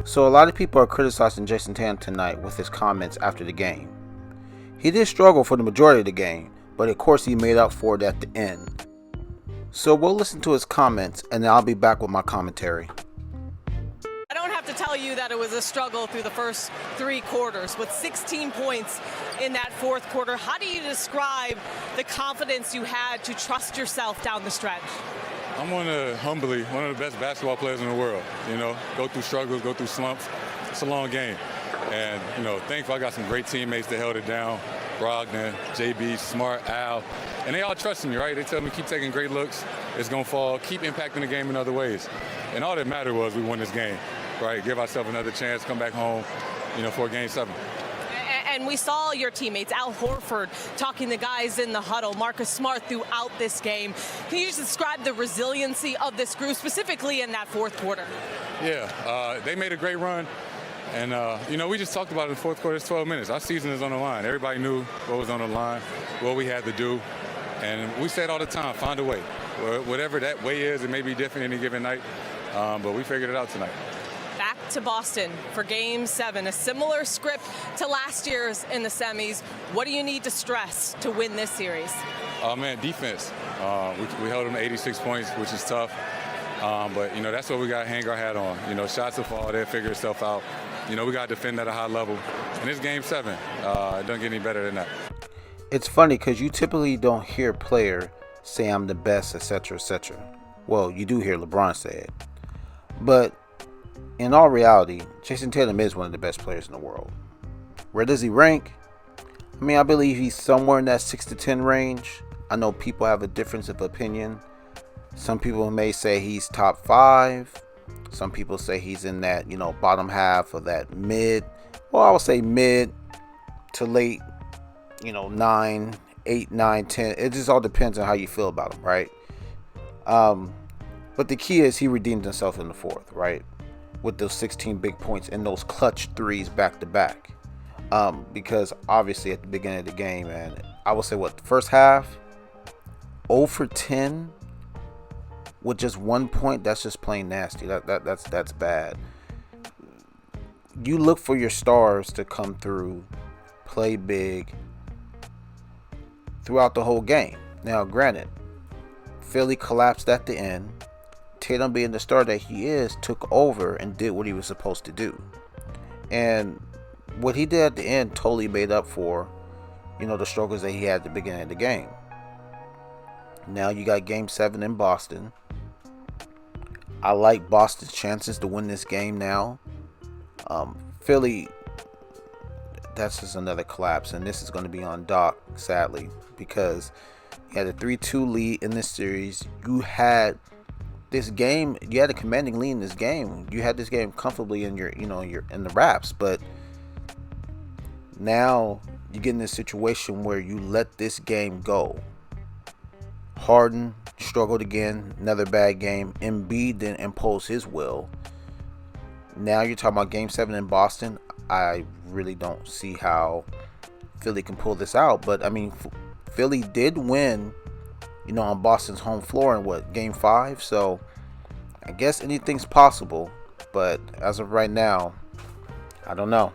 So a lot of people are criticizing Jayson Tatum tonight with his comments after the game. He did struggle for the majority of the game, but of course he made up for it at the end. So we'll listen to his comments and then I'll be back with my commentary. I don't have to tell you that it was a struggle through the first three quarters with 16 points in that fourth quarter. How do you describe the confidence you had to trust yourself down the stretch? I'm one of the best basketball players in the world. Go through struggles, go through slumps. It's a long game. And, thankfully I got some great teammates that held it down. Brogdon, JB, Smart, Al. And they all trusted me, right? They tell me keep taking great looks. It's going to fall. Keep impacting the game in other ways. And all that mattered was we won this game, right? Give ourselves another chance, come back home, for Game 7. And we saw your teammates, Al Horford, talking to guys in the huddle, Marcus Smart throughout this game. Can you just describe the resiliency of this group, specifically in that fourth quarter? Yeah, they made a great run. And, we just talked about it in the fourth quarter. It's 12 minutes. Our season is on the line. Everybody knew what was on the line, what we had to do. And we said all the time, find a way. Whatever that way is, it may be different any given night, but we figured it out tonight. Back to Boston for Game 7, a similar script to last year's in the semis. What do you need to stress to win this series? Defense. We held them to 86 points, which is tough. But, that's what we got to hang our hat on. Shots will fall, they'll figure itself out. We got to defend at a high level. And it's Game 7. It doesn't get any better than that. It's funny because you typically don't hear a player say I'm the best, etc., etc. Well, you do hear LeBron say it. But in all reality, Jayson Tatum is one of the best players in the world. Where does he rank? I believe he's somewhere in that 6 to 10 range. I know people have a difference of opinion. Some people may say he's top 5. Some people say he's in that, bottom half of that mid. Well, I would say mid to late, 9, 8, 9, 10. It just all depends on how you feel about him, right? But the key is he redeemed himself in the fourth, right? With those 16 big points and those clutch threes back to back. Because obviously at the beginning of the game, man, I would say the first half, 0 for 10 with just 1 point, that's just plain nasty. That's bad. You look for your stars to come through, play big throughout the whole game. Now, granted, Philly collapsed at the end. Tatum, being the star that he is, took over and did what he was supposed to do. And what he did at the end totally made up for, the struggles that he had at the beginning of the game. Now you got Game 7 in Boston. I like Boston's chances to win this game now. Philly, that's just another collapse. And this is going to be on Doc, sadly, because you had a 3-2 lead in this series. You had this game, you had a commanding lead in this game. You had this game comfortably in your in the wraps. But now you get in this situation where you let this game go. Harden struggled again, another bad game. Embiid didn't impose his will. Now you're talking about Game 7 in Boston. I really don't see how Philly can pull this out. But, Philly did win, on Boston's home floor in Game 5? So, I guess anything's possible. But as of right now, I don't know.